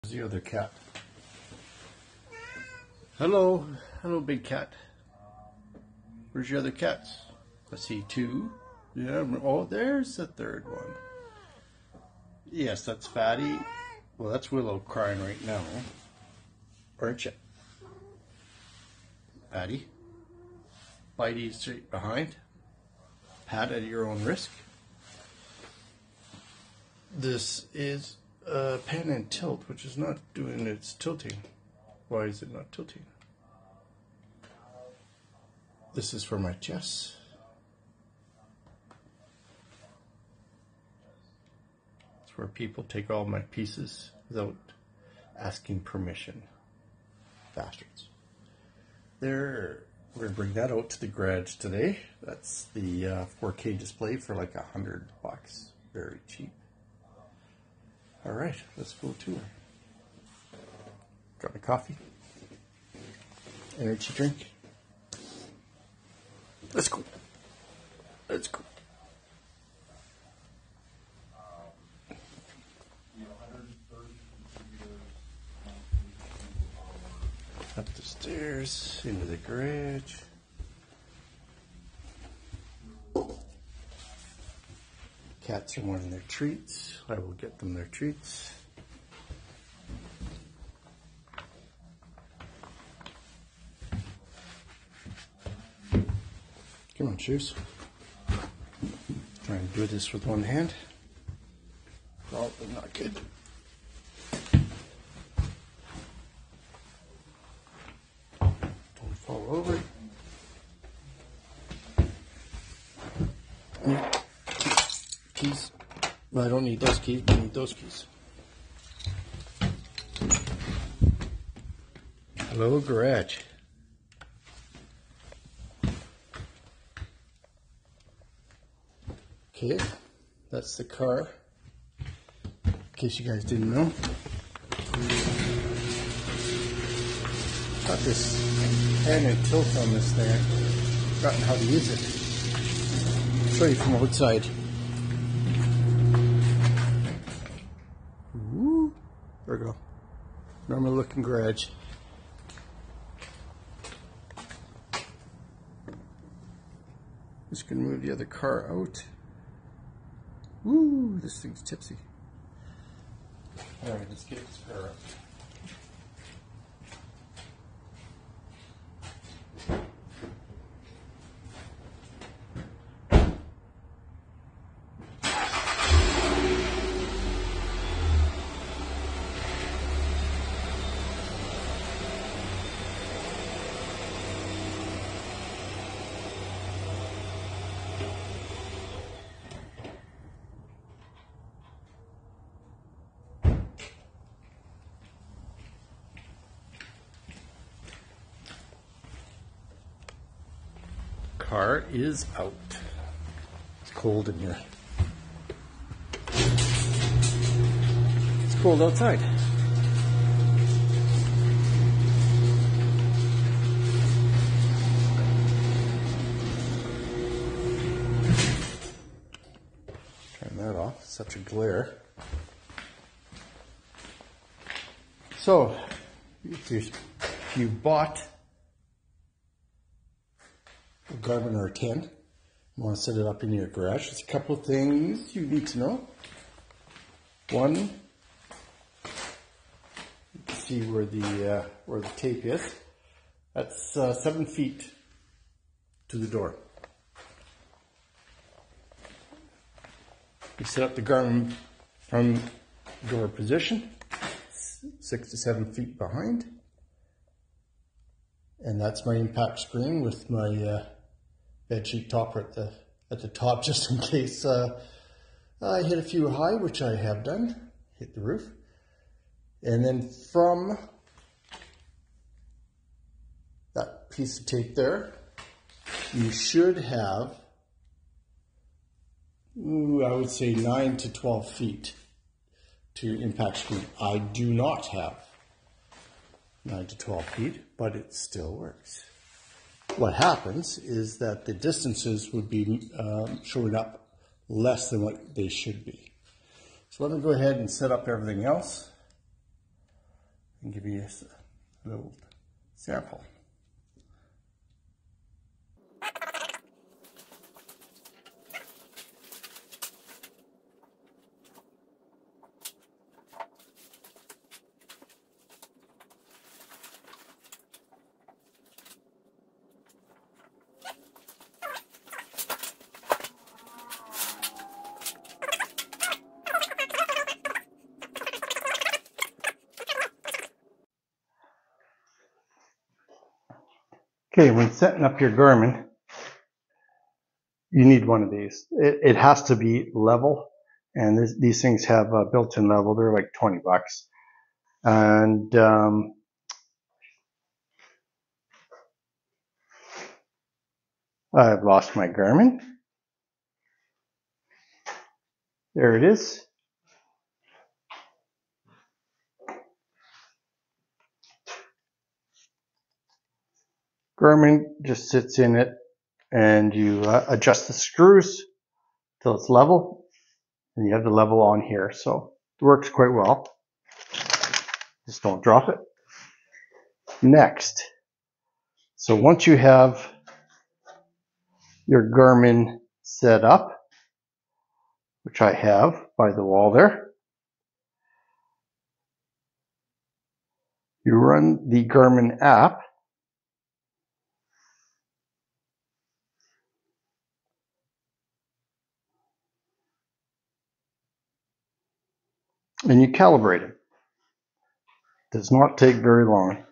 Where's the other cat? Hello, hello, big cat. Where's your other cats? I see two. Yeah. Oh, there's the third one. Yes, that's Fatty. Well, that's Willow crying right now, aren't you? Fatty. Bitey straight behind. Pat at your own risk. This is a pan and tilt, which is not doing its tilting. Why is it not tilting? This is for my chess. It's where people take all my pieces without asking permission. Bastards. There, we're gonna bring that out to the garage today. That's the 4K display for like $100. Very cheap. All right, let's go to her. Got my coffee, energy drink. Let's go. Let's go. Up the stairs, into the garage. Cats are wanting their treats. I will get them their treats. Come on, shoes. Trying to do this with one hand. Probably not good. Don't fall over. Keys. No, I don't need those keys. I need those keys. Hello, garage. Okay, that's the car. In case you guys didn't know. Got this pan and tilt on this thing. I've forgotten how to use it. I'll show you from outside. Ooh, there we go. Normal looking garage. Just gonna move the other car out. Woo, this thing's tipsy. All right, let's get this car up. Car is out. It's cold in here. It's cold outside. Turn that off. Such a glare. So, if you bought Garmin R10. You want to set it up in your garage. There's a couple of things you need to know. One, you can see where the tape is. That's 7 feet to the door. You set up the Garmin from door position, 6 to 7 feet behind, and that's my impact screen with my bed sheet topper at the top, just in case I hit a few high, which I have done, hit the roof. And then from that piece of tape there, you should have, I would say 9 to 12 feet to impact screen. I do not have 9 to 12 feet, but it still works. What happens is that the distances would be showing up less than what they should be. So let me go ahead and set up everything else. and give you a little sample. Okay, when setting up your Garmin, you need one of these. It has to be level, and these things have a built-in level. They're like 20 bucks. And I've lost my Garmin. There it is. Garmin just sits in it, and you adjust the screws till it's level, and you have the level on here, so it works quite well. Just don't drop it. Next, so once you have your Garmin set up, which I have by the wall there, you run the Garmin app, and you calibrate it. Does not take very long.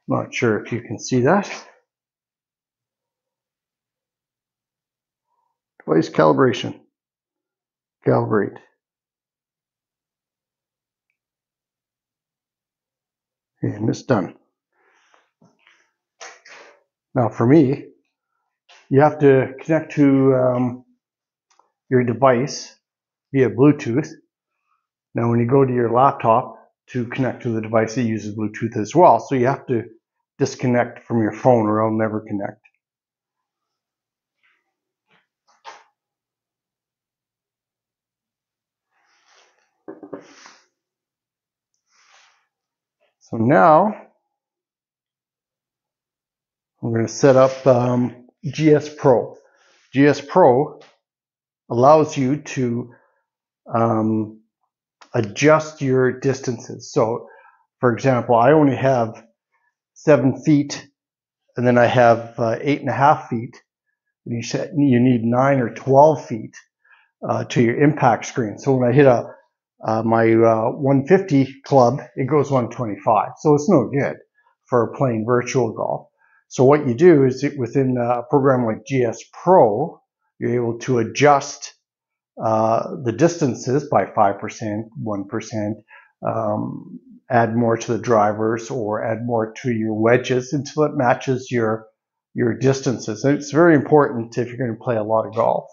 Not sure if you can see that. Device calibration. Calibrate. And it's done. Now for me, you have to connect to your device via Bluetooth. Now when you go to your laptop to connect to the device, it uses Bluetooth as well. So you have to disconnect from your phone or it'll never connect. So now I'm going to set up GS Pro. GS Pro allows you to adjust your distances. So for example, I only have 7 feet, and then I have 8.5 feet. And you need 9 or 12 feet to your impact screen. So when I hit my 150 club, it goes 125. So it's no good for playing virtual golf. So what you do is within a program like GS Pro, you're able to adjust the distances by 5%, 1%, add more to the drivers or add more to your wedges until it matches your distances. And it's very important if you're going to play a lot of golf.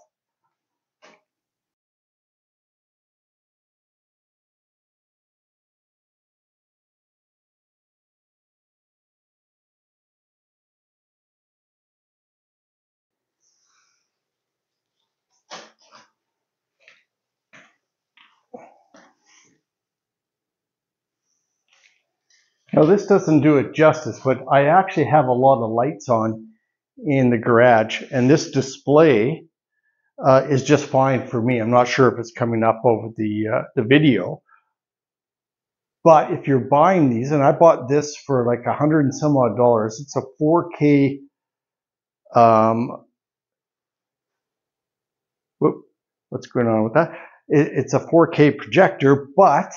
Now this doesn't do it justice, but I actually have a lot of lights on in the garage, and this display is just fine for me. I'm not sure if it's coming up over the video, but if you're buying these, and I bought this for like $100 and some odd. It's a 4K. What's going on with that? It's a 4K projector, but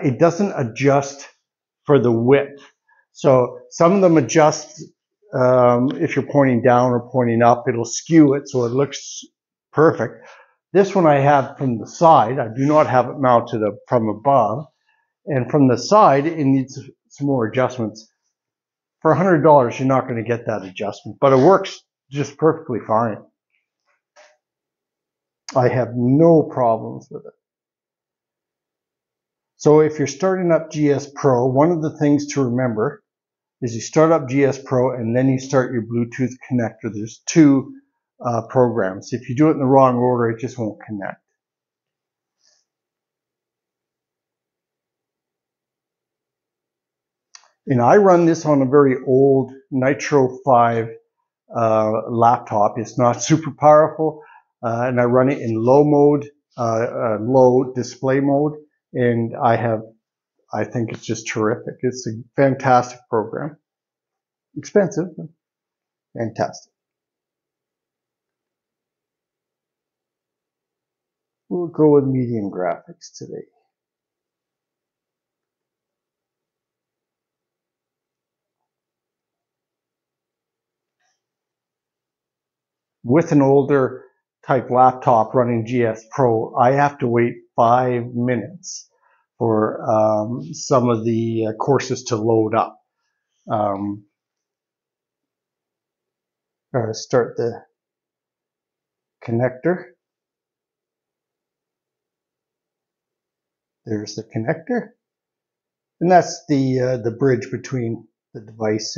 it doesn't adjust for the width. So some of them adjust if you're pointing down or pointing up, it'll skew it so it looks perfect. This one I have from the side. I do not have it mounted from above. And from the side, it needs some more adjustments. For $100, you're not going to get that adjustment, but it works just perfectly fine. I have no problems with it. So if you're starting up GS Pro, one of the things to remember is you start up GS Pro and then you start your Bluetooth connector. There's two programs. If you do it in the wrong order, it just won't connect. And I run this on a very old Nitro 5 laptop. It's not super powerful, and I run it in low mode, low display mode, and I think it's just terrific. It's a fantastic program. Expensive, but fantastic. We'll go with medium graphics today. With an older type laptop running GS Pro, I have to wait 5 minutes for some of the courses to load up. Start the connector. There's the connector, and that's the bridge between the device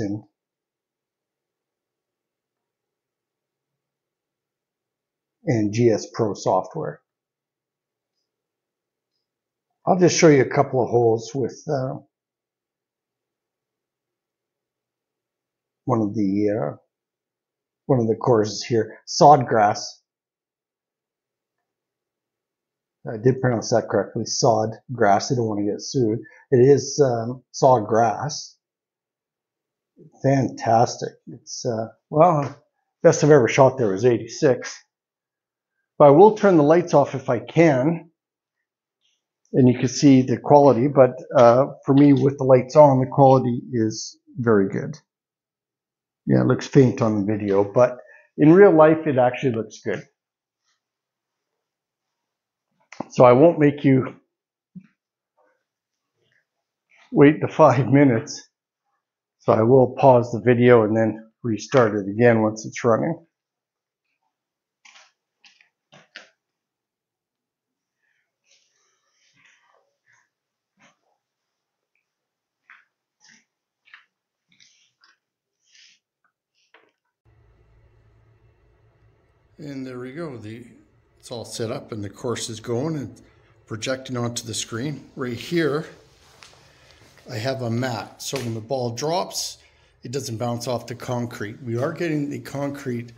and GS Pro software. I'll just show you a couple of holes with one of the courses here. Sawgrass. I did pronounce that correctly. Sawed grass. I don't want to get sued. It is sawgrass. Fantastic. It's well, best I've ever shot there was 86. But I will turn the lights off if I can, and you can see the quality. But for me, with the lights on, the quality is very good. Yeah, it looks faint on the video, but in real life, it actually looks good. So I won't make you wait the 5 minutes. So I will pause the video and then restart it again once it's running. And there we go. It's all set up and the course is going and projecting onto the screen. Right here, I have a mat. So when the ball drops, it doesn't bounce off the concrete. We are getting the concrete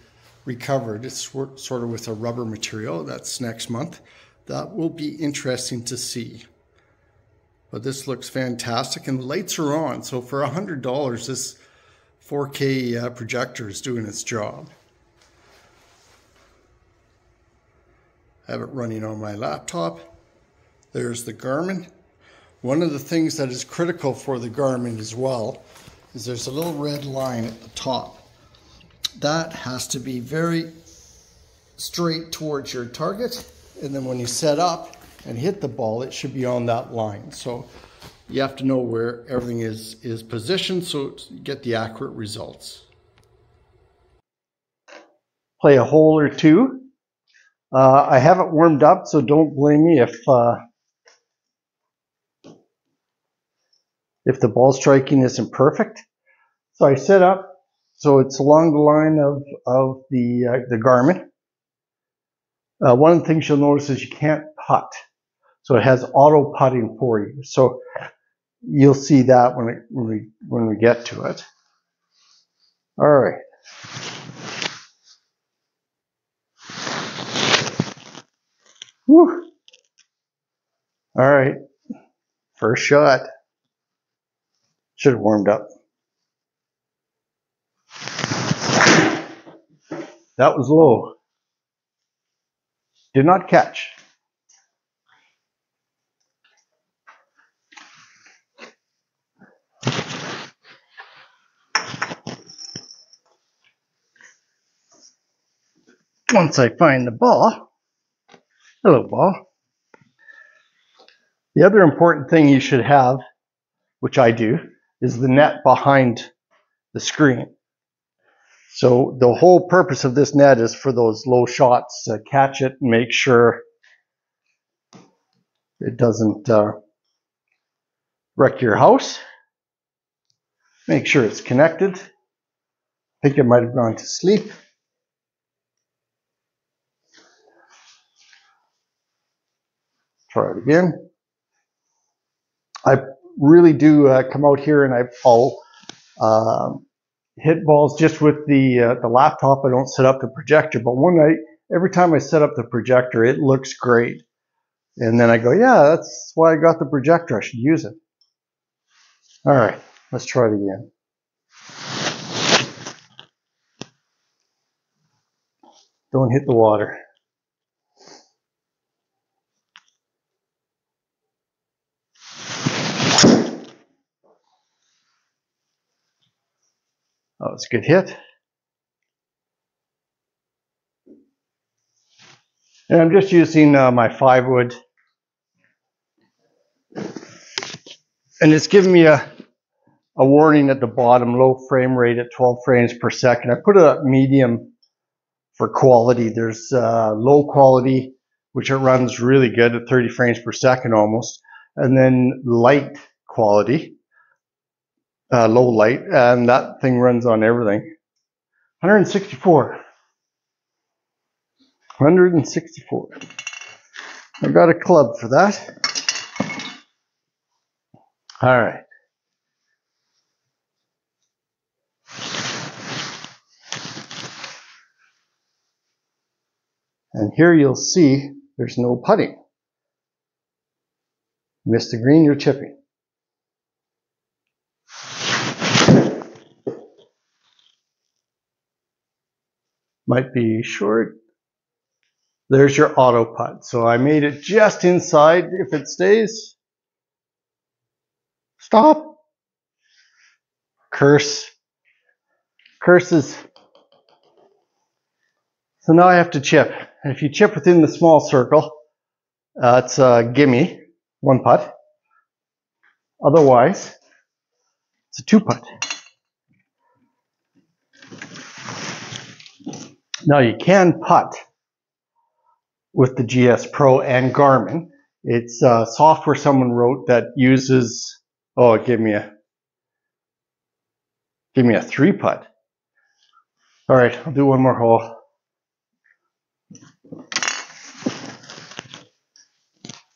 recovered. It's sort of with a rubber material. That's next month. That will be interesting to see. But this looks fantastic and the lights are on. So for $100, this 4K projector is doing its job. I have it running on my laptop. There's the Garmin. One of the things that is critical for the Garmin as well is there's a little red line at the top. That has to be very straight towards your target, and then when you set up and hit the ball, it should be on that line. So you have to know where everything is positioned so you get the accurate results. Play a hole or two. I haven't warmed up, so don't blame me if the ball striking isn't perfect. So I set up so it's along the line of the Garmin. One of the things you'll notice is you can't putt. So it has auto putting for you. So you'll see that when we get to it. All right. Whew. All right. First shot. Should have warmed up. That was low. Did not catch. Once I find the ball, hello ball. The other important thing you should have, which I do, is the net behind the screen. So the whole purpose of this net is for those low shots. Catch it and make sure it doesn't wreck your house. Make sure it's connected. I think it might have gone to sleep. try it again. I really do come out here and I'll hit balls just with the laptop. I don't set up the projector, but every time I set up the projector, it looks great. And then I go, yeah, that's why I got the projector. I should use it. All right, let's try it again. Don't hit the water. Oh, it's a good hit. And I'm just using my 5-wood. And it's giving me a warning at the bottom, low frame rate at 12 frames per second. I put it at medium for quality. There's low quality, which it runs really good at 30 frames per second almost. And then light quality, low light, and that thing runs on everything. 164. 164. I got a club for that. All right. And here you'll see there's no putting. Miss the green, you're chipping. Might be short. There's your auto putt. So I made it just inside. If it stays, stop. Curses. So now I have to chip. And if you chip within the small circle, it's a gimme, 1 putt. Otherwise, it's a 2 putt. Now you can putt with the GS Pro and Garmin. It's software someone wrote that uses, oh, give me a 3 putt. All right, I'll do one more hole.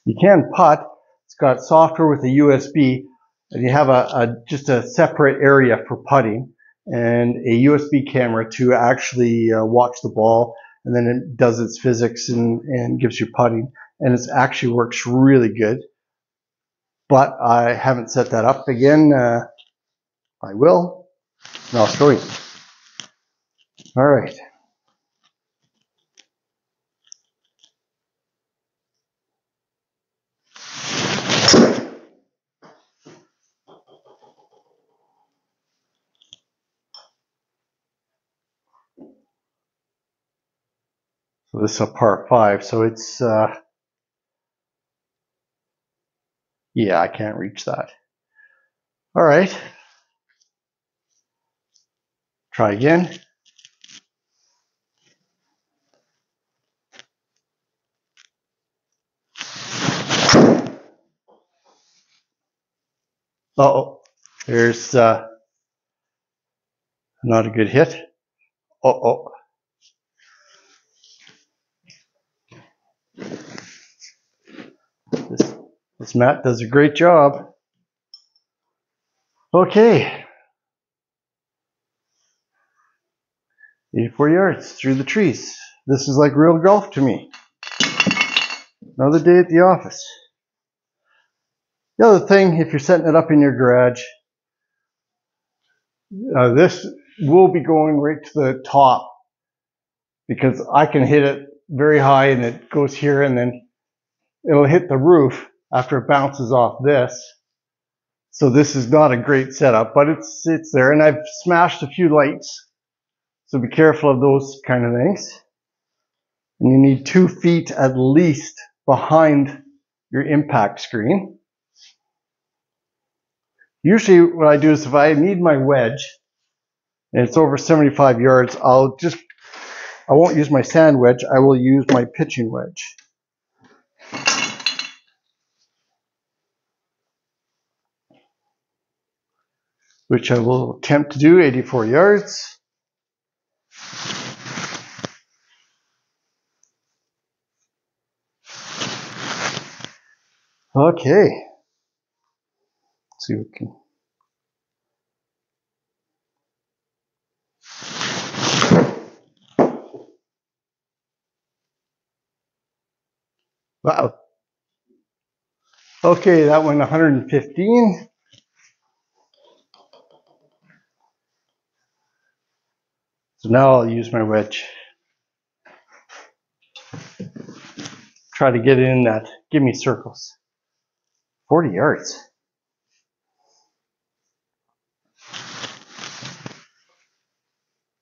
You can putt. It's got software with a USB, and you have just a separate area for putting and a USB camera to actually watch the ball, and then it does its physics and gives you putting, and it actually works really good. But I haven't set that up again. I will, and I'll show you. All right. So this is a par 5, so it's, yeah, I can't reach that. All right. Try again. Uh-oh, there's not a good hit. Uh-oh. This mat does a great job. Okay. 84 yards through the trees. This is like real golf to me. Another day at the office. The other thing, if you're setting it up in your garage, this will be going right to the top because I can hit it very high and it goes here and then it'll hit the roof after it bounces off this. So this is not a great setup, but it's there, and I've smashed a few lights. So be careful of those kind of things. And you need 2 feet at least behind your impact screen. Usually what I do is if I need my wedge and it's over 75 yards, I won't use my sand wedge, I will use my pitching wedge. Which I will attempt to do, 84 yards. Okay. Let's see what we can. Wow. Okay, that went 115. So now I'll use my wedge. Try to get in that. Give me circles. 40 yards.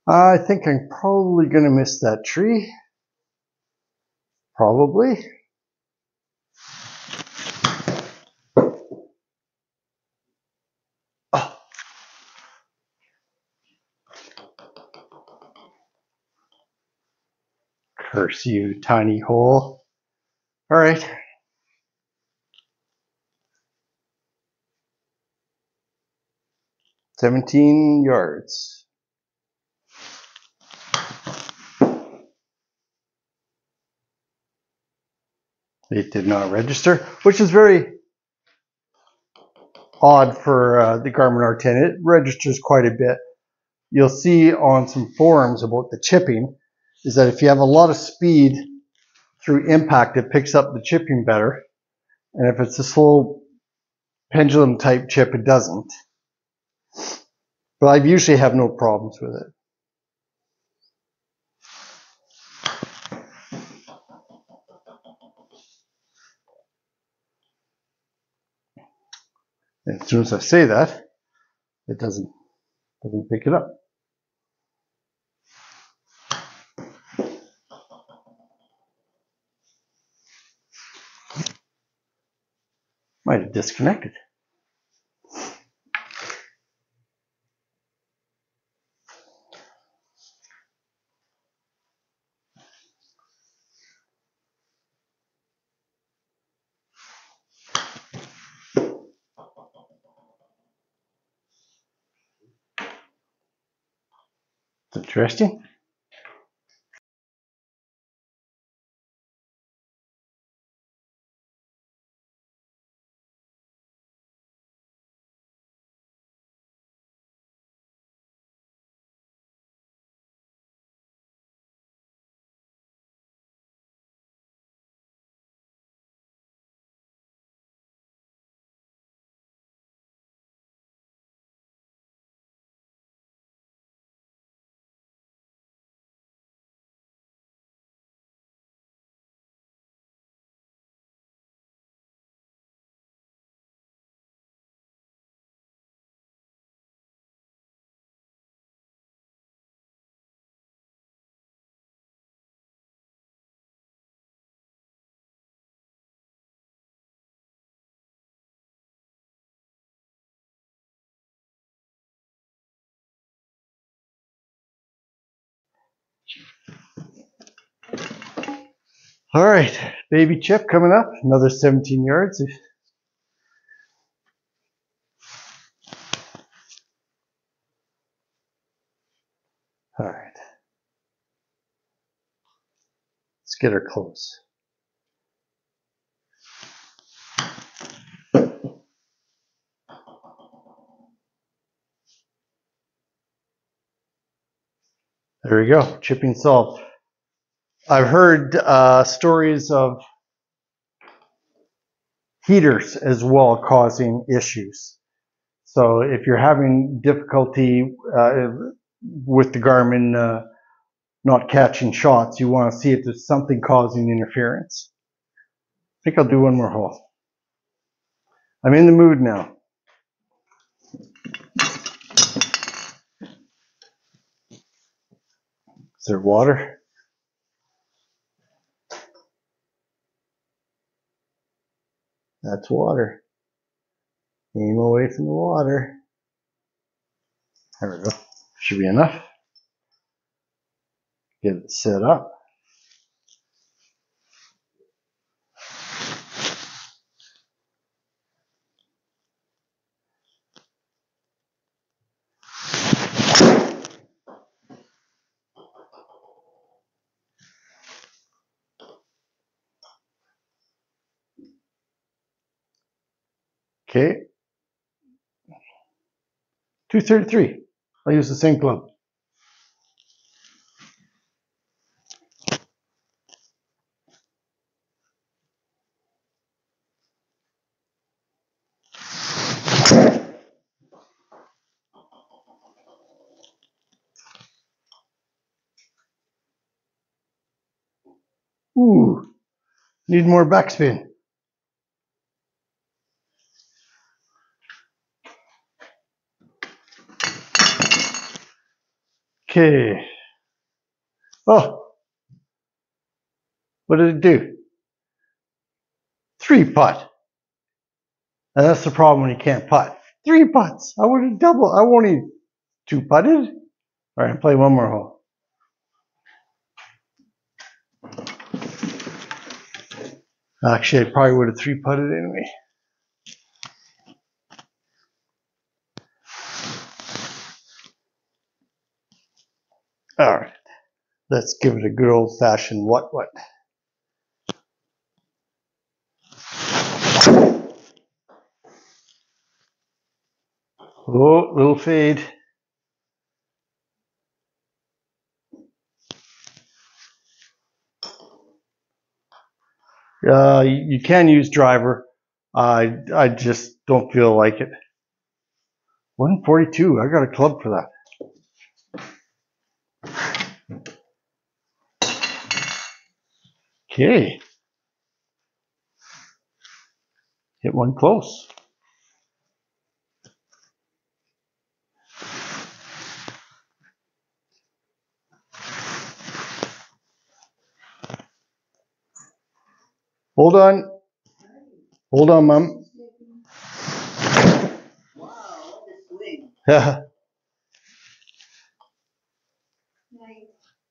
I think I'm probably going to miss that tree. Probably. Oh. Curse you, tiny hole. All right. 17 yards. It did not register, which is very odd for the Garmin R10. It registers quite a bit. You'll see on some forums about the chipping is that if you have a lot of speed through impact, it picks up the chipping better. And if it's a slow pendulum type chip, it doesn't. But I usually have no problems with it. And as soon as I say that, it doesn't pick it up. Might have disconnected. It's interesting. All right, baby chip coming up, another 17 yards. All right, let's get her close. There we go, chipping solved. I've heard stories of heaters as well causing issues. So if you're having difficulty with the Garmin not catching shots, you want to see if there's something causing interference. I think I'll do one more hole. I'm in the mood now. Is there water? That's water. Aim away from the water. There we go. Should be enough. Get it set up. Okay. 233. I'll use the same club. Ooh, need more backspin. Okay. Oh, what did it do? 3 putt. And that's the problem when you can't putt. 3 putts. I would have doubled. I only 2 putted. All right, play one more hole. Actually, I probably would have 3 putted anyway. All right, let's give it a good old-fashioned what. Oh, little fade. You can use driver. I just don't feel like it. 142. I got a club for that. Okay. Hit one close. Hold on. Hold on, Mom. Wow, this swing.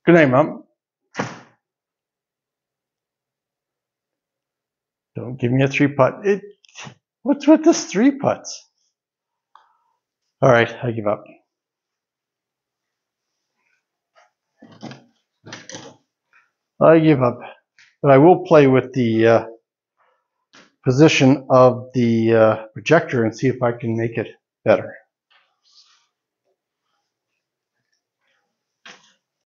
Good night, Mom. Don't give me a 3 putt. What's with this 3 putts? All right, I give up. I give up. But I will play with the position of the projector and see if I can make it better.